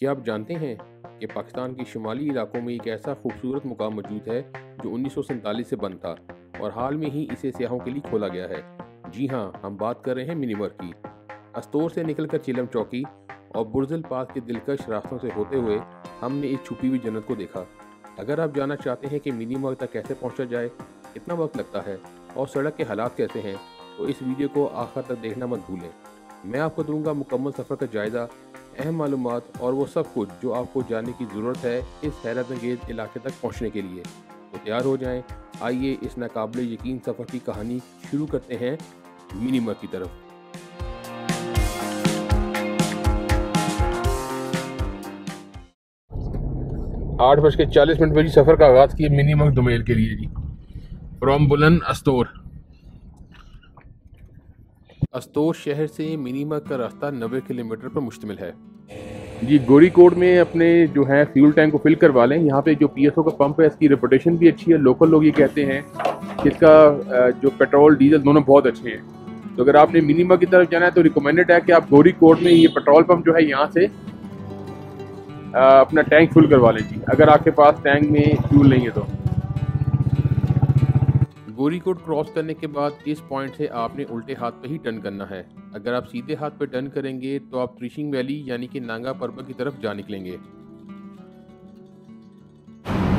क्या आप जानते हैं कि पाकिस्तान के शुमाली इलाकों में एक ऐसा खूबसूरत मुकाम मौजूद है जो 1947 से बंद था और हाल में ही इसे सियाहों के लिए खोला गया है। जी हाँ, हम बात कर रहे हैं मिनीमर की। अस्तोर से निकलकर चिलम चौकी और बुर्जल पास के दिलकश रास्तों से होते हुए हमने इस छुपी हुई जन्नत को देखा। अगर आप जानना चाहते हैं कि मिनीमर तक कैसे पहुंचा जाए, कितना वक्त लगता है और सड़क के हालात कैसे हैं, तो इस वीडियो को आखिर तक देखना मत भूलें। मैं आपको दूंगा मुकम्मल सफ़र का जायज़ा, अहम मालूमात और वो सब कुछ जो आपको जानने की ज़रूरत है इस हैरत अंगेज़ इलाके तक पहुँचने के लिए। तो तैयार हो जाएं, आइए इस नाकाबिल यकीन सफ़र की कहानी शुरू करते हैं मिनीमर की तरफ। 8:40 पर जी सफ़र का आगाज़ किया मिनीमर दुमेल के लिए जी, फ्रॉम बुलंद अस्तोर। अस्तोर शहर से मिनीमर का रास्ता 90 किलोमीटर पर मुश्तमिल है जी। गोरी कोड में अपने जो है फ्यूल टैंक को फिल करवा लें। यहाँ पे जो पीएसओ का पंप है इसकी रेपुटेशन भी अच्छी है। लोकल लोग ये कहते हैं कि इसका जो पेट्रोल डीजल दोनों बहुत अच्छे हैं। तो अगर आपने मिनीमर की तरफ जाना है तो रिकमेंडेड है कि आप गोरी कोड में ये पेट्रोल पंप जो है यहाँ से अपना टैंक फुल करवा लें जी, अगर आपके पास टैंक में फ्यूल नहीं है तो। गोरी कोड क्रॉस करने के बाद इस पॉइंट से आपने उल्टे हाथ पे ही टर्न करना है। अगर आप सीधे हाथ पे टर्न करेंगे तो आप त्रिशिंग वैली यानी कि नांगा पर्वत की तरफ जा निकलेंगे।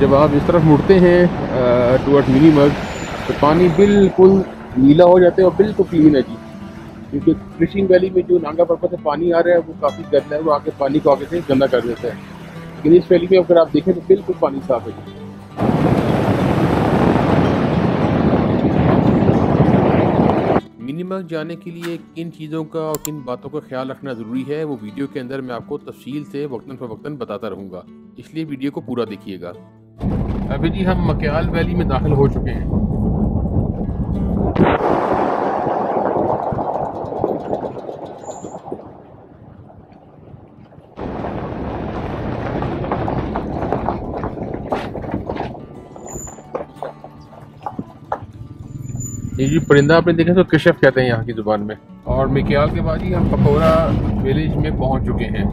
जब आप इस तरफ मुड़ते हैं टुवर्ड मिनीमर तो पानी बिल्कुल नीला हो जाता है और बिल्कुल क्लीन है जी, क्योंकि त्रिशिंग वैली में जो नांगा पर्वत से पानी आ रहा है वो काफ़ी गंदा है, वो आके पानी को आगे से गंदा कर देता है। लेकिन इस वैली में अगर आप देखें तो बिल्कुल पानी साफ है जी। मिनीमर जाने के लिए किन चीज़ों का और किन बातों का ख्याल रखना ज़रूरी है वो वीडियो के अंदर मैं आपको तफसील से वक्तन फ़वक्तन बताता रहूँगा, इसलिए वीडियो को पूरा देखिएगा। अभी जी हम मक्याल वैली में दाखिल हो चुके हैं। ये जी परिंदा आपने देखा तो कशफ कहते हैं यहाँ की ज़ुबान में। और मक्याल के बाद ही हम पकौड़ा विलेज में पहुँच चुके हैं।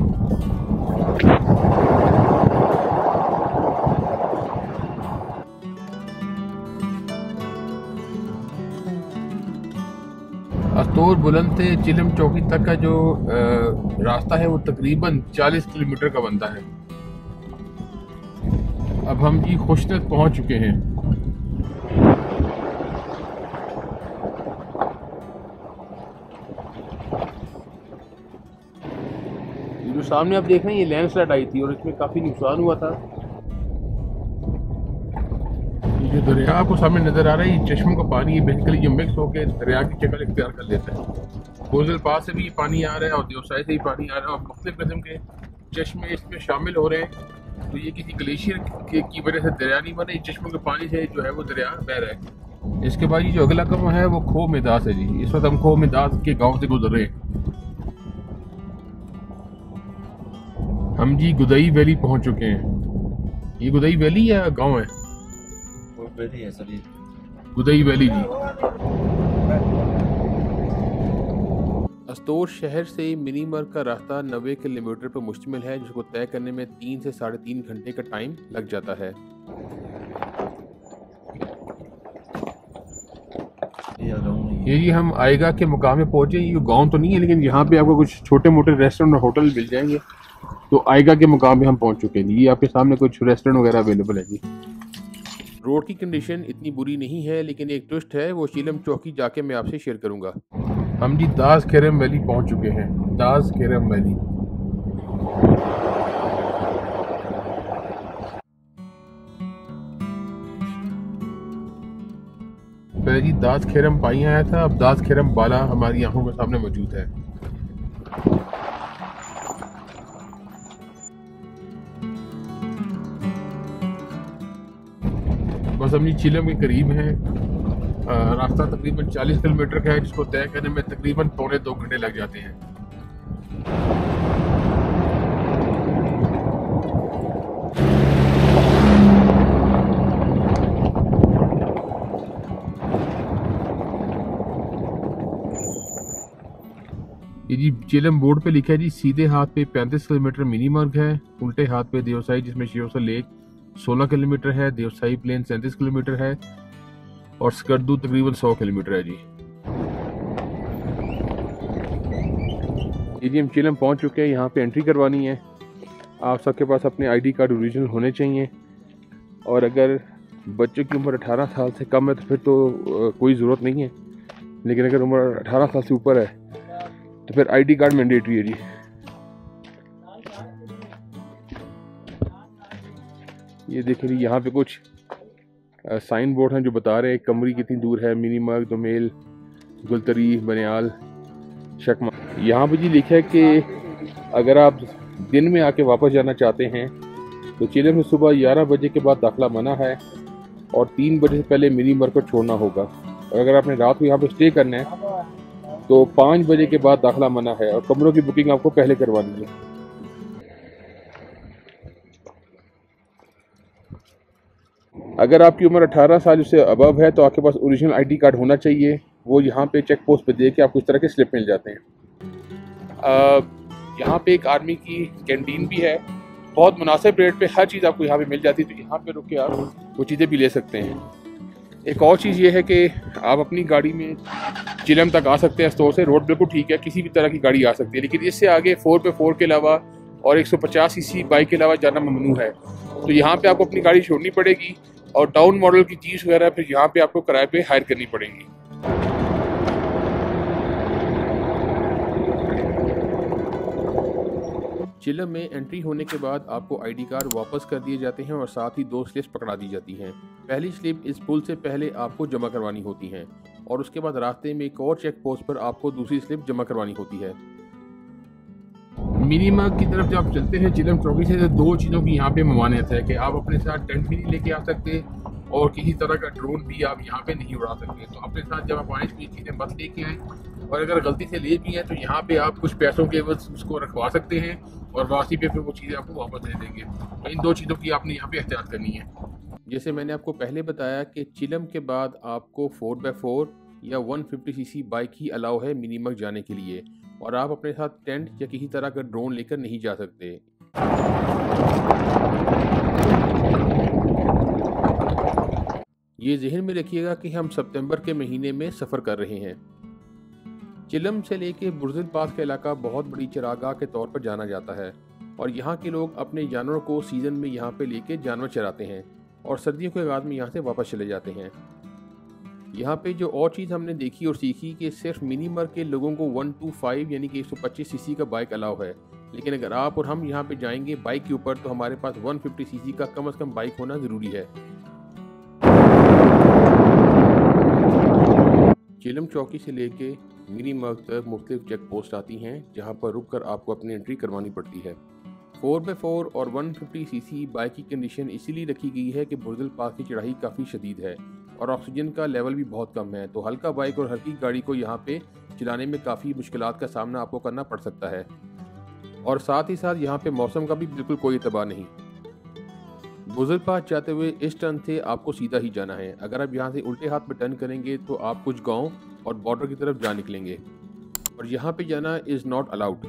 अस्तोर बुलंद से चिलम चौकी तक का जो रास्ता है वो तकरीबन 40 किलोमीटर का बनता है। अब हम जी खुशनक पहुँच चुके हैं। जो सामने आप देख रहे हैं ये लैंडस्लाइड आई थी और इसमें काफ़ी नुकसान हुआ था। ये जो दरिया आपको सामने नज़र आ रहा है ये चश्मों का पानी है, बेसिकली जो मिक्स होकर दरिया की शक्ल इख्तियार कर लेता है। बोझल पास से भी ये पानी आ रहा है और देवसाई से भी पानी आ रहा है और मुख्तलिफ किस्म के चश्मे इसमें शामिल हो रहे हैं। तो ये किसी ग्लेशियर की वजह से दरिया नहीं बना, चश्मों के पानी से जो है वो दरिया बह रहा है। इसके बाद ये जो अगला कम है वो खो मिदास है जी। इस वक्त हम खो मिदास के गाँव से गुजर रहे हैं। हम जी गुदई वैली पहुंच चुके हैं। ये गुदई वैली या गांव है? वैली है सर, ये गुदई वैली जी। अस्तोर शहर से मिनीमर का रास्ता 90 किलोमीटर पर मुश्तमिल है, जिसको तय करने में 3 से 3.5 घंटे का टाइम लग जाता है। ये जी हम आएगा के मुकाम में पहुंचे। ये गांव तो नहीं है लेकिन यहाँ पे आपको कुछ छोटे मोटे रेस्टोरेंट और होटल मिल जाएंगे। तो आएगा के मुकाम में हम पहुंच चुके हैं। ये आपके सामने कुछ रेस्टोरेंट वगैरह अवेलेबल है जी। रोड की कंडीशन इतनी बुरी नहीं है लेकिन एक ट्विस्ट है, वो चिलम चौकी जाके मैं आपसे शेयर करूंगा। हम जी दास खेरम वैली पहुंच चुके हैं। दास खेरम वैली पहले जी दास खेरम पाई आया था, अब दास खेरम बाला हमारी आंखों के सामने मौजूद है। बस हम चिलम के करीब हैं। रास्ता तकरीबन 40 किलोमीटर का है, जिसको तय करने में तकरीबन 2.25 घंटे लग जाते हैं। ये जी चिलम बोर्ड पे लिखा है जी, सीधे हाथ पे 35 किलोमीटर मिनीमर्ग है, उल्टे हाथ पे देवसाई जिसमें शिवसा लेक 16 किलोमीटर है, देवसाई प्लेन 37 किलोमीटर है और स्कर्दू तकरीबन 100 किलोमीटर है जी। हम चिलम पहुंच चुके हैं। यहाँ पे एंट्री करवानी है। आप सबके पास अपने आईडी कार्ड ओरिजिनल होने चाहिए और अगर बच्चों की उम्र 18 साल से कम है तो फिर तो कोई ज़रूरत नहीं है, लेकिन अगर उम्र 18 साल से ऊपर है तो फिर आईडी कार्ड मैंडेटरी है जी। ये देखिए जी, यहाँ पे कुछ साइन बोर्ड हैं जो बता रहे हैं कमरी कितनी दूर है, मिनीमर्ग, दोमेल, गुलतरी, बनियाल, शकमा। यहाँ पे जी लिखा है कि अगर आप दिन में आके वापस जाना चाहते हैं तो चिलम में सुबह 11 बजे के बाद दाखिला मना है और 3 बजे से पहले मिनीमर्ग को छोड़ना होगा। और अगर आपने रात को यहाँ पे स्टे करना है तो 5 बजे के बाद दाखिला मना है और कमरों की बुकिंग आपको पहले करवानी है। अगर आपकी उम्र 18 साल से अबव है तो आपके पास ओरिजिनल आईडी कार्ड होना चाहिए। वो यहाँ पे चेक पोस्ट पे दे के आपको इस तरह के स्लिप मिल जाते हैं। यहाँ पे एक आर्मी की कैंटीन भी है, बहुत मुनासिब रेट पे हर चीज़ आपको यहाँ पे मिल जाती है, तो यहाँ पे रुक के आप वो चीज़ें भी ले सकते हैं। एक और चीज़ ये है कि आप अपनी गाड़ी में चिलम तक आ सकते हैं स्टोर से, रोड बिल्कुल ठीक है, किसी भी तरह की गाड़ी आ सकती है, लेकिन इससे आगे 4x4 के अलावा और 150 सीसी बाइक के अलावा जाना ममनू है। तो यहाँ पे आपको अपनी गाड़ी छोड़नी पड़ेगी और टाउन मॉडल की चीज़ वगैरह फिर यहाँ पे आपको किराए पे हायर करनी पड़ेगी। चिलम में एंट्री होने के बाद आपको आईडी कार्ड वापस कर दिए जाते हैं और साथ ही 2 स्लिप्स पकड़ा दी जाती हैं। पहली स्लिप इस पुल से पहले आपको जमा करवानी होती है और उसके बाद रास्ते में एक और चेक पोस्ट पर आपको दूसरी स्लिप जमा करवानी होती है। मिनीमर्ग की तरफ जब आप चलते हैं चिलम चौकी से, तो 2 चीज़ों की यहाँ पे ममानियत है कि आप अपने साथ टेंट भी नहीं लेके आ सकते और किसी तरह का ड्रोन भी आप यहाँ पे नहीं उड़ा सकते। तो अपने साथ जब आप आए तो ये चीज़ें मत लेके आएँ, और अगर गलती से ले भी हैं तो यहाँ पे आप कुछ पैसों के बस उसको रखवा सकते हैं और वापसी पे फिर वो चीज़ें आपको वापस दे देंगे। तो इन 2 चीज़ों की आपने यहाँ पे एहतियात करनी है। जैसे मैंने आपको पहले बताया कि चिलम के बाद आपको 4x4 या 150 सीसी बाइक ही अलाउ है मिनीमर्ग जाने के लिए, और आप अपने साथ टेंट या किसी तरह का ड्रोन लेकर नहीं जा सकते। ये जहन में रखिएगा कि हम सितंबर के महीने में सफ़र कर रहे हैं। चिलम से लेके बुर्जिल पास का इलाका बहुत बड़ी चरागाह के तौर पर जाना जाता है और यहाँ के लोग अपने जानवरों को सीज़न में यहाँ पे लेके जानवर चराते हैं और सर्दियों के बाद में यहाँ से वापस चले जाते हैं। यहाँ पे जो और चीज़ हमने देखी और सीखी कि सिर्फ मिनीमर्ग के लोगों को 125 यानी कि 125 सीसी का बाइक अलाउ है, लेकिन अगर आप और हम यहाँ पे जाएंगे बाइक के ऊपर तो हमारे पास 150 सीसी का कम से कम बाइक होना ज़रूरी है। चिलम चौकी से लेके मिनीमर्ग तक मुख्तलिफ चेक पोस्ट आती हैं जहाँ पर रुक कर आपको अपनी एंट्री करवानी पड़ती है। 4x4 और 150 सीसी बाइक की कंडीशन इसीलिए रखी गई है कि बुर्जिल पास की चढ़ाई काफ़ी शदीद है और ऑक्सीजन का लेवल भी बहुत कम है, तो हल्का बाइक और हल्की गाड़ी को यहाँ पे चलाने में काफ़ी मुश्किलात का सामना आपको करना पड़ सकता है। और साथ ही साथ यहाँ पे मौसम का भी बिल्कुल कोई एतबार नहीं। बुर्जिल पास जाते हुए इस टर्न से आपको सीधा ही जाना है। अगर आप यहाँ से उल्टे हाथ में टर्न करेंगे तो आप कुछ गांव और बॉर्डर की तरफ जा निकलेंगे और यहाँ पे जाना इज़ नॉट अलाउड।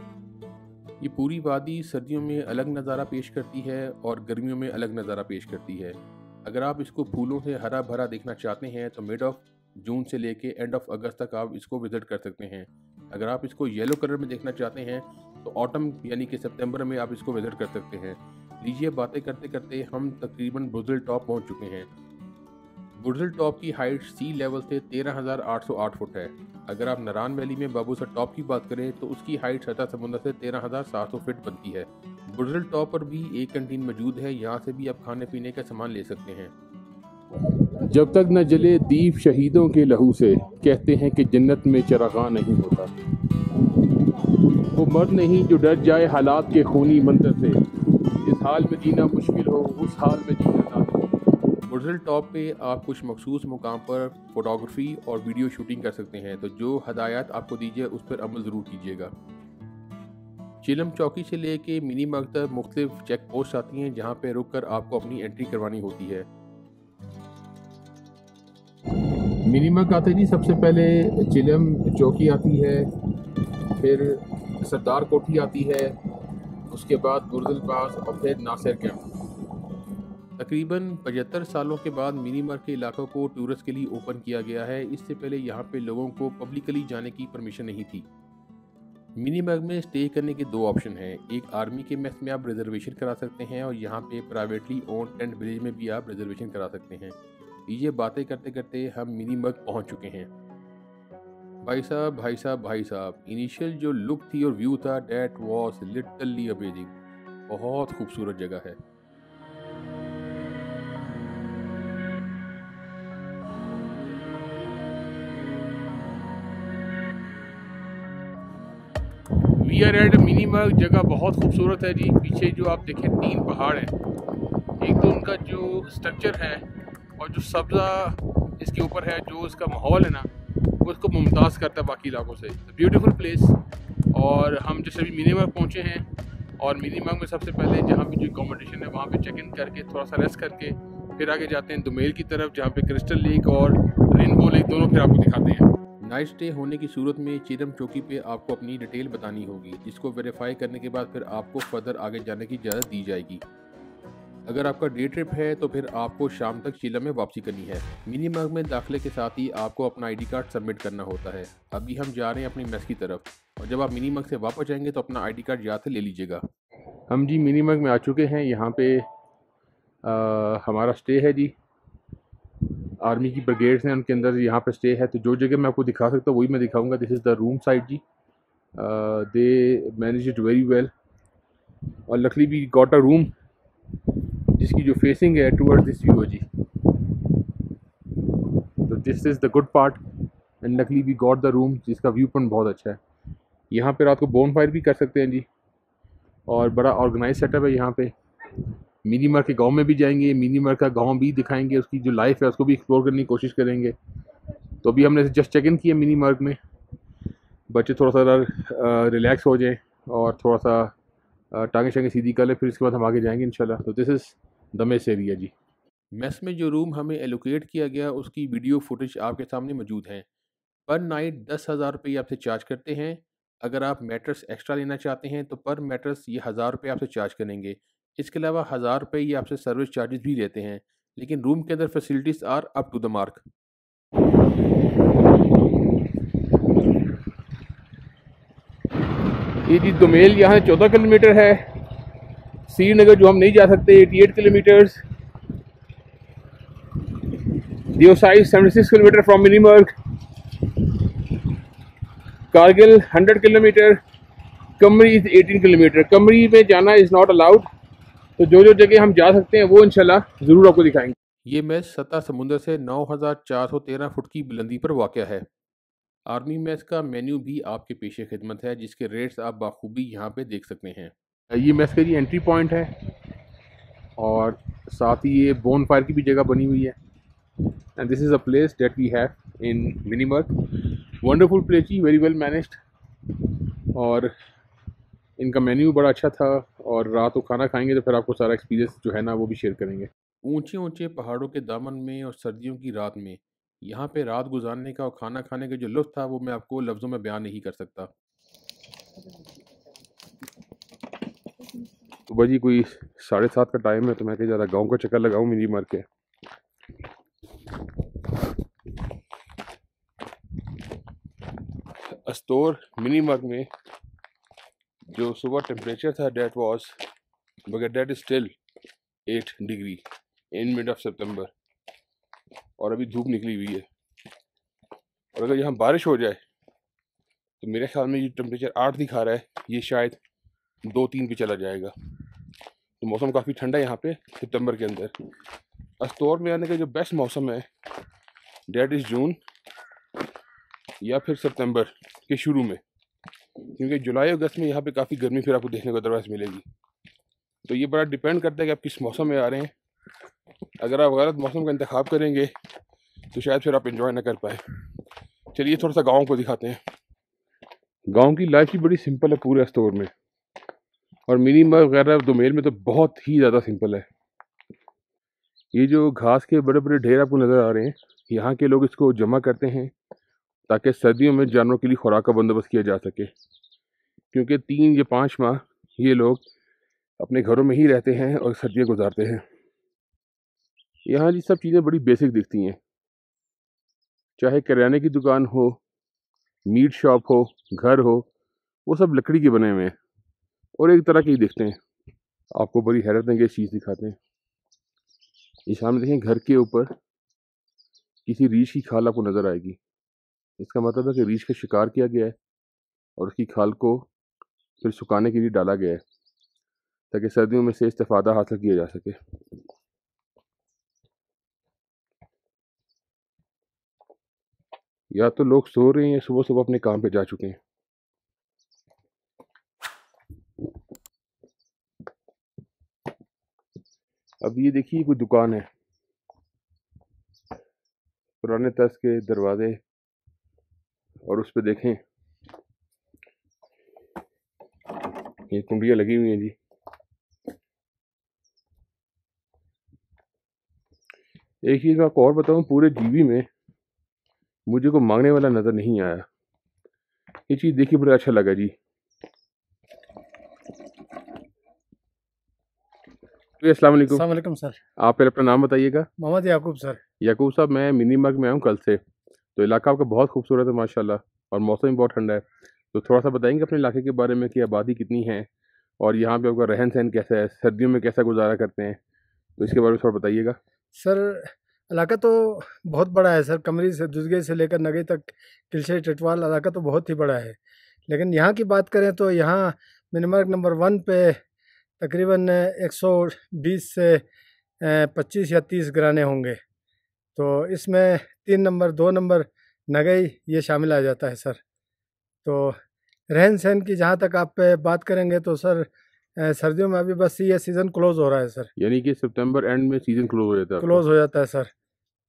ये पूरी वादी सर्दियों में अलग नज़ारा पेश करती है और गर्मियों में अलग नज़ारा पेश करती है। अगर आप इसको फूलों से हरा भरा देखना चाहते हैं तो मिड ऑफ जून से लेके एंड ऑफ अगस्त तक आप इसको विज़िट कर सकते हैं। अगर आप इसको येलो कलर में देखना चाहते हैं तो ऑटम यानी कि सितंबर में आप इसको विज़िट कर सकते हैं। लीजिए, बातें करते करते हम तकरीबन बुर्जिल टॉप पहुंच चुके हैं। बुर्जिल टॉप की हाइट सी लेवल से 13,808 फुट है। अगर आप नरान वैली में बाबूसर टॉप की बात करें तो उसकी हाइट सतह समुद्र से 13,700 फीट बनती है। बुर्जिल टॉप पर भी एक कैंटीन मौजूद है, यहाँ से भी आप खाने पीने का सामान ले सकते हैं। जब तक न जले दीप शहीदों के लहू से, कहते हैं कि जन्नत में चरागाह नहीं होता। वो मर्द नहीं जो डर जाए हालात के खूनी मंजर से, इस हाल में जीना मुश्किल हो उस हाल में जीना ना हो। बुर्जिल टॉप पे आप कुछ मखसूस मुकाम पर फोटोग्राफी और वीडियो शूटिंग कर सकते हैं, तो जो हदायत आपको दीजिए उस पर अमल ज़रूर कीजिएगा। चिलम चौकी से लेके मिनीमर्ग तक मुख्तलिफ चेक पोस्ट आती हैं जहाँ पे रुक कर आपको अपनी एंट्री करवानी होती है। मिनीमर्ग आते जी सबसे पहले चिलम चौकी आती है, फिर सरदार कोठी आती है, उसके बाद बुर्दुल पास और फिर नासिर कैंप। तकरीबन 75 सालों के बाद मिनीमर्ग के इलाकों को टूरिस्ट के लिए ओपन किया गया है। इससे पहले यहाँ पे लोगों को पब्लिकली जाने की परमिशन नहीं थी। मिनीमर्ग में स्टे करने के दो ऑप्शन हैं। एक आर्मी के मेस में आप रिजर्वेशन करा सकते हैं और यहाँ पे प्राइवेटली ओन टेंट विलेज में भी आप रिजर्वेशन करा सकते हैं। ये बातें करते करते हम मिनीमर्ग पहुँच चुके हैं। भाई साहब भाई साहब भाई साहब, इनिशियल जो लुक थी और व्यू था, डेट वॉज लिटरली अमेजिंग। बहुत खूबसूरत जगह है। We are at Minimarg. जगह बहुत खूबसूरत है जी। पीछे जो आप देखें 3 पहाड़ हैं। एक तो उनका जो स्ट्रक्चर है और जो सब्ज़ा इसके ऊपर है, जो इसका माहौल है ना, वो इसको मुमताज़ करता है बाकी इलाकों से। Beautiful place. और हम जैसे अभी मिनीमर्ग पहुँचे हैं और मिनीमर्ग में सबसे पहले जहाँ पे जो अकोमोडेशन है वहाँ पे चेक इन करके थोड़ा सा रेस्ट करके फिर आगे जाते हैं दुमेल की तरफ, जहाँ पे क्रिस्टल लेक और रेनबो लेक दोनों फिर आपको दिखाते हैं। नाइट स्टे होने की सूरत में चिरम चौकी पे आपको अपनी डिटेल बतानी होगी, जिसको वेरीफाई करने के बाद फिर आपको फर्दर आगे जाने की इजाज़त दी जाएगी। अगर आपका डे ट्रिप है तो फिर आपको शाम तक चिलम में वापसी करनी है। मिनीमर्ग में दाखिले के साथ ही आपको अपना आईडी कार्ड सबमिट करना होता है। अभी हम जा रहे हैं अपनी मेस की तरफ, और जब आप मिनीमर्ग से वापस जाएंगे तो अपना आईडी कार्ड याद से ले लीजिएगा। हम जी मिनीमर्ग में आ चुके हैं। यहाँ पे हमारा स्टे है जी। आर्मी की ब्रिगेड्स हैं, उनके अंदर यहाँ पे स्टे है। तो जो जगह मैं आपको दिखा सकता हूँ वही मैं दिखाऊंगा। This is the room side जी। They manage it very well और luckily we got a room जिसकी जो फेसिंग है टूवर्ड्स दिस व्यू है जी। तो this is the good part and luckily we got the room जिसका व्यू पॉइंट बहुत अच्छा है। यहाँ पे रात को बोन फायर भी कर सकते हैं जी, और बड़ा ऑर्गेनाइज सेटअप है यहाँ पे। मिनीमर्ग के गांव में भी जाएंगे, मिनीमर्ग का गांव भी दिखाएंगे, उसकी जो लाइफ है उसको भी एक्सप्लोर करने की कोशिश करेंगे। तो अभी हमने जस्ट चेक इन किया मिनीमर्ग में। बच्चे थोड़ा सा रिलैक्स हो जाएं और थोड़ा सा टांगे शांगे सीधी कर लें, फिर इसके बाद हम आगे जाएंगे इंशाल्लाह। तो this is the mess area जी। मेस में जो रूम हमें एलोकेट किया गया उसकी वीडियो फुटेज आपके सामने मौजूद है। पर नाइट 10,000 रुपये आपसे चार्ज करते हैं। अगर आप मैट्रेस एक्स्ट्रा लेना चाहते हैं तो पर मैट्रेस ये 1,000 रुपये आपसे चार्ज करेंगे। इसके अलावा 1,000 रुपये ये आपसे सर्विस चार्जेस भी लेते हैं, लेकिन रूम के अंदर facilities are up to the mark. ये जी दुमेल यहाँ 14 किलोमीटर है। श्रीनगर जो हम नहीं जा सकते 88 kilometres. Deosai 76 kilometre from Minimarg. Kargil 100 kilometre. Kamri 18 kilometre. कमरी में जाना इज़ नॉट अलाउड। तो जो जो जगह हम जा सकते हैं वो इंशाल्लाह ज़रूर आपको दिखाएंगे। ये मेस सतह समुद्र से 9,413 फुट की बुलंदी पर वाक़या है। आर्मी मेस का मेन्यू भी आपके पेशे खिदमत है, जिसके रेट्स आप बाखूबी यहाँ पे देख सकते हैं। ये मेस का जी एंट्री पॉइंट है और साथ ही ये बोन फायर की भी जगह बनी हुई है। And this is a place that we have in Minimarg. Wonderful place जी, वेरी वेल मैनेज्ड। और इनका मेन्यू बड़ा अच्छा था। और रात को खाना खाएंगे तो फिर आपको सारा एक्सपीरियंस जो है ना वो भी शेयर करेंगे। ऊंचे ऊंचे पहाड़ों के दामन में और सर्दियों की रात में यहाँ पे रात गुजारने का और खाना खाने का जो लुत्फ़ था वो मैं आपको लफ्ज़ों में बयान नहीं कर सकता। तो भाजी कोई 7:30 का टाइम है, तो मैं कहीं ज़्यादा गाँव का चक्कर लगाऊँ मिनीमर्ग के। अस्तोर मिनीमर्ग में जो सुबह टेम्परेचर था that was that is still 8 degree in mid of September, और अभी धूप निकली हुई है। और अगर यहाँ बारिश हो जाए तो मेरे ख्याल में ये टेम्परेचर 8 दिखा रहा है, ये शायद 2-3 पे चला जाएगा। तो मौसम काफ़ी ठंडा है यहाँ पे सितंबर के अंदर। अस्तोर में आने का जो बेस्ट मौसम है डेट इज़ जून या फिर सितंबर के शुरू में, क्योंकि जुलाई अगस्त में यहाँ पे काफ़ी गर्मी फिर आपको देखने को अदरवाइज मिलेगी। तो ये बड़ा डिपेंड करता है कि आप किस मौसम में आ रहे हैं। अगर आप गलत मौसम का इंतखाब करेंगे तो शायद फिर आप एंजॉय ना कर पाए। चलिए थोड़ा सा गाँव को दिखाते हैं। गांव की लाइफ ही बड़ी सिंपल है पूरे अस्तोर में, और मिनीमर्ग वगैरह दुमेल में तो बहुत ही ज़्यादा सिंपल है। ये जो घास के बड़े बड़े ढेर आपको नज़र आ रहे हैं, यहाँ के लोग इसको जमा करते हैं ताकि सर्दियों में जानवरों के लिए खुराक का बंदोबस्त किया जा सके। क्योंकि 3 या 5 माह ये लोग अपने घरों में ही रहते हैं और सर्दियाँ गुजारते हैं। यहाँ जी सब चीज़ें बड़ी बेसिक दिखती हैं, चाहे किराने की दुकान हो, मीट शॉप हो, घर हो, वो सब लकड़ी के बने हुए हैं और एक तरह के ही दिखते हैं। आपको बड़ी हैरत अंगेज चीज़ दिखाते हैं। ये सामने देखें, घर के ऊपर किसी रीछ की खाल आपको नज़र आएगी। इसका मतलब है कि रीछ का शिकार किया गया है और उसकी खाल को फिर सुखाने के लिए डाला गया है ताकि सर्दियों में से इस्तेफादा हासिल किया जा सके। या तो लोग सो रहे हैं या सुबह सुबह अपने काम पे जा चुके हैं। अब ये देखिए कोई दुकान है, पुराने तर्ज के दरवाजे और उस पे देखें ये कुंडियाँ लगी हुई हैं जी। एक चीज़ मैं आपको और बताऊं, पूरे जीबी में मुझे को मांगने वाला नज़र नहीं आया। ये चीज़ देखिए बड़ा अच्छा लगा जी। अस्सलाम वालेकुम। अस्सलाम वालेकुम सर। आप पहले अपना नाम बताइएगा। मोहम्मद याकूब सर। याकूब साहब, मैं मिनी मग में आऊँ कल से, तो इलाका आपका बहुत खूबसूरत है माशाल्लाह और मौसम भी बहुत ठंडा है, तो थोड़ा सा बताएंगे अपने इलाके के बारे में कि आबादी कितनी है और यहाँ पे आपका रहन सहन कैसा है, सर्दियों में कैसा गुजारा करते हैं, तो इसके बारे में थोड़ा बताइएगा। सर इलाका तो बहुत बड़ा है सर, कमरी से दुर्गे से लेकर नगई तक, किलशे टिटवाल इलाका तो बहुत ही बड़ा है। लेकिन यहाँ की बात करें तो यहाँ मिनीमार्क नंबर 1 पे तकरीबन 120 से 25 या 30 घराने होंगे। तो इसमें 3 नंबर 2 नंबर नगई ये शामिल आ जाता है सर। तो रहन सहन की जहाँ तक आप बात करेंगे तो सर सर्दियों में अभी बस ये सीज़न क्लोज़ हो रहा है सर, यानी कि सितंबर एंड में सीज़न क्लोज हो जाता है क्लोज़ हो जाता है सर।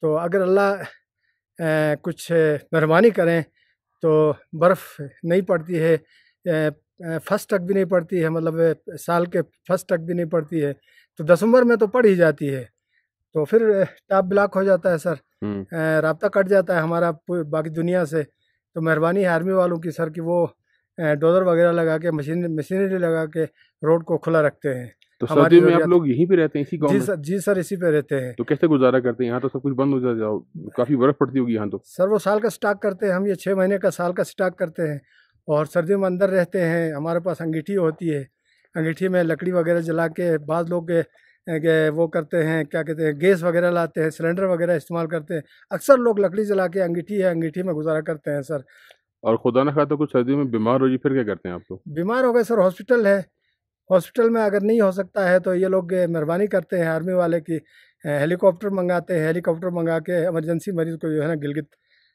तो अगर अल्लाह कुछ मेहरबानी करें तो बर्फ़ नहीं पड़ती है, फर्स्ट तक भी नहीं पड़ती है, मतलब साल के फर्स्ट तक भी नहीं पड़ती है, तो दिसंबर में तो पड़ ही जाती है, तो फिर टॉप ब्लॉक हो जाता है सर। राब्ता कट जाता है हमारा बाकी दुनिया से। तो मेहरबानी है आर्मी वालों की सर कि वो डोजर वगैरह लगा के मशीनरी लगा के रोड को खुला रखते हैं। तो सर्दियों में आप लोग यहीं पे रहते हैं, इसी गांव में? जी सर इसी पे रहते हैं। तो कैसे गुजारा करते हैं? यहाँ तो सब कुछ बंद हो जाता है, काफ़ी बर्फ़ पड़ती होगी यहाँ तो। सर वो साल का स्टॉक करते हैं हम, ये 6 महीने का साल का स्टॉक करते हैं और सर्दियों में अंदर रहते हैं। हमारे पास अंगीठी होती है, अंगीठी में लकड़ी वगैरह जला के बाद लोग वो करते हैं, क्या कहते हैं, गैस वगैरह लाते हैं, सिलेंडर वगैरह इस्तेमाल करते हैं। अक्सर लोग लकड़ी जला के अंगीठी है, अंगीठी में गुजारा करते हैं सर। और खुदा न खाता कुछ सर्दियों में बीमार हो जाए फिर क्या करते हैं आप लोग? बीमार हो गए सर, हॉस्पिटल है, हॉस्पिटल में अगर नहीं हो सकता है तो ये लोग मेहरबानी करते हैं आर्मी वाले की, हेलीकॉप्टर मंगाते हैं, हेलीकॉप्टर मंगा के इमरजेंसी मरीज को जो है ना गिलगित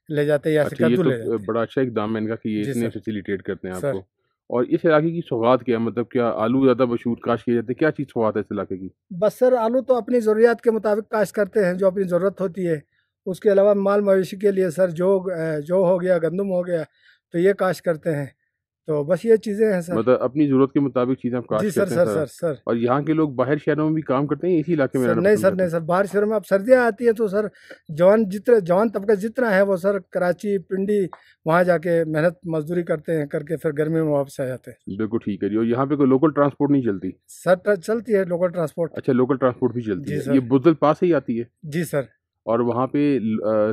ले जाते हैं या अच्छा, ये सिकंदू ले तो जाते हैं। बड़ा अच्छा इकदाम है इनका कि ये जी इतने सर। फैसिलिटेट करते हैं सर आपको। और इस इलाके की सौगात क्या है, मतलब क्या आलू ज़्यादा मशहूर काश किए जाते हैं, क्या चीज़ सौगात है इस इलाके की? बस सर आलू तो अपनी ज़रूरियात के मुताबिक काश्त करते हैं, जो अपनी ज़रूरत होती है। उसके अलावा माल मवेशी के लिए सर जो हो गया, गंदम हो गया, तो ये काश्त करते हैं। तो बस ये चीज़ें हैं सर। मतलब अपनी ज़रूरत के मुताबिक चीज़ें आप जी काश्त सर करते हैं सर सारा। सर सर और यहाँ के लोग बाहर शहरों में भी काम करते हैं, इसी इलाके में सर रहना नहीं पसंद सर करते नहीं सर, बाहर शहरों में अब सर्दियाँ आती है तो सर जवान तबका जितना है वो सर कराची पिंडी वहाँ जाके मेहनत मजदूरी करते हैं, करके फिर गर्मी में वापस आ जाते हैं। हैं? बिल्कुल ठीक है जी। और यहाँ पे कोई लोकल ट्रांसपोर्ट नहीं चलती? सर चलती है लोकल ट्रांसपोर्ट। अच्छा, लोकल ट्रांसपोर्ट भी चलती जी है। सर। ये बुज़दिल पास ही आती है? जी सर। और वहाँ पे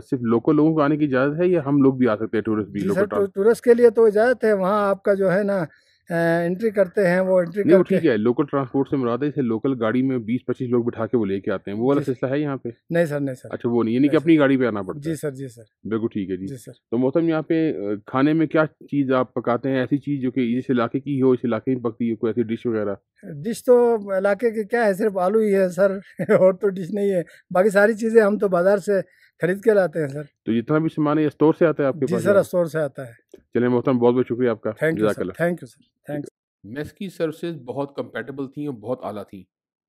सिर्फ लोकल लोगों को आने की इजाज़त है या हम लोग भी आ सकते हैं, टूरिस्ट भी? जी लोकल सर, ट्रांसपोर्ट टूरिस्ट के लिए तो इजाज़त है, वहाँ आपका जो है ना एंट्री करते हैं, वो एंट्री नहीं, वो करके। ठीक है, लोकल ट्रांसपोर्ट से मुराद है जैसे लोकल गाड़ी में 20-25 लोग बिठा के वो लेके आते हैं, वो वाला जी सिलसिला है यहाँ पे? नहीं सर नहीं सर। अच्छा, वो नहीं, यानी कि नहीं सर। अपनी गाड़ी पे आना पड़ता जी है। सर जी सर। बिल्कुल ठीक है जी। जी सर। तो मोहतरम, यहाँ पे खाने में क्या चीज़ आप पकाते हैं, ऐसी चीज़ जो कि इस इलाके की हो, इस इलाके में पकती हो, कोई ऐसी डिश वगैरह? डिश तो इलाके के क्या है, सिर्फ आलू ही है सर और तो डिश नहीं है, बाकी सारी चीज़ें हम तो बाज़ार से खरीद के लाते हैं सर। तो जितना भी सामान है ये स्टोर से आता है आपके जी पास? सर, स्टोर से आता है। चलिए मोहतरम, बहुत बहुत शुक्रिया आपका। थैंक यू सर, जज़ाकल्लाह। Thank you sir, thanks. Mess की सर्विसेज बहुत कंपेटेबल थी और बहुत आला थी।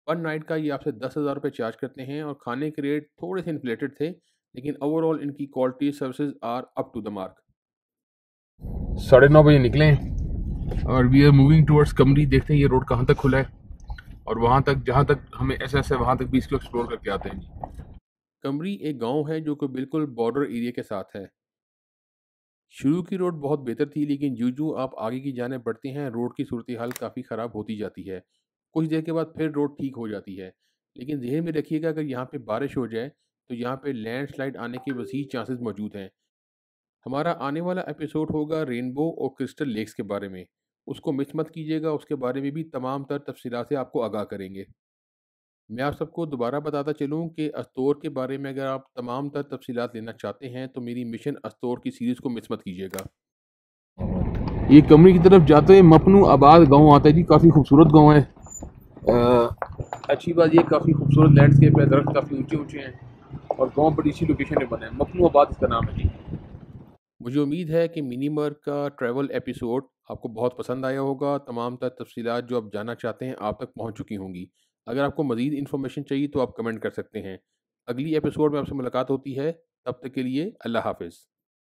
पर नाइट का ये आपसे 10,000 रुपये चार्ज करते हैं और खाने के रेट थोड़े से इन्फ्लेटेड थे, लेकिन ओवरऑल इनकी quality services are up to the mark. 9:30 बजे निकले और वी आर मूविंग टुवर्ड्स कमरी। देखते हैं ये रोड कहाँ तक खुला है और वहाँ तक जहाँ तक हमें ऐसा वहाँ तक भी इसको एक्सप्लोर करके आते हैं जी। कमरी एक गांव है जो कि बिल्कुल बॉर्डर एरिया के साथ है। शुरू की रोड बहुत बेहतर थी, लेकिन यूं आप आगे की जाने बढ़ते हैं रोड की सूरत हाल काफ़ी ख़राब होती जाती है। कुछ देर के बाद फिर रोड ठीक हो जाती है, लेकिन ज़हन में रखिएगा अगर यहाँ पे बारिश हो जाए तो यहाँ पे लैंडस्लाइड आने के वसी चांसेस मौजूद हैं। हमारा आने वाला एपिसोड होगा रेनबो और क्रिस्टल लेक्स के बारे में। उसको मिस मत कीजिएगा, उसके बारे में भी तमाम तर तफसीलात से आपको आगाह करेंगे। मैं आप सबको दोबारा बताता चलूँ कि अस्तोर के बारे में अगर आप तमाम तर तफसीलात लेना चाहते हैं तो मेरी मिशन अस्तोर की सीरीज़ को मिस मत कीजिएगा। ये कमरे की तरफ जाते हुए मपनू आबाद गांव आता है जी, काफ़ी खूबसूरत गांव है। अच्छी बात ये काफ़ी खूबसूरत लैंडस्केप है, दरख्त काफ़ी ऊंचे ऊंचे हैं और गांव बड़ी अच्छी लोकेशन में बना है। मपनू आबाद इसका नाम है जी। मुझे उम्मीद है कि मिनीमर का ट्रैवल एपिसोड आपको बहुत पसंद आया होगा। तमाम तर तफसीलात जो आप जानना चाहते हैं आप तक पहुंच चुकी होंगी। अगर आपको मज़ीद इन्फॉर्मेशन चाहिए तो आप कमेंट कर सकते हैं। अगली एपिसोड में आपसे मुलाकात होती है, तब तक के लिए अल्लाह हाफिज़।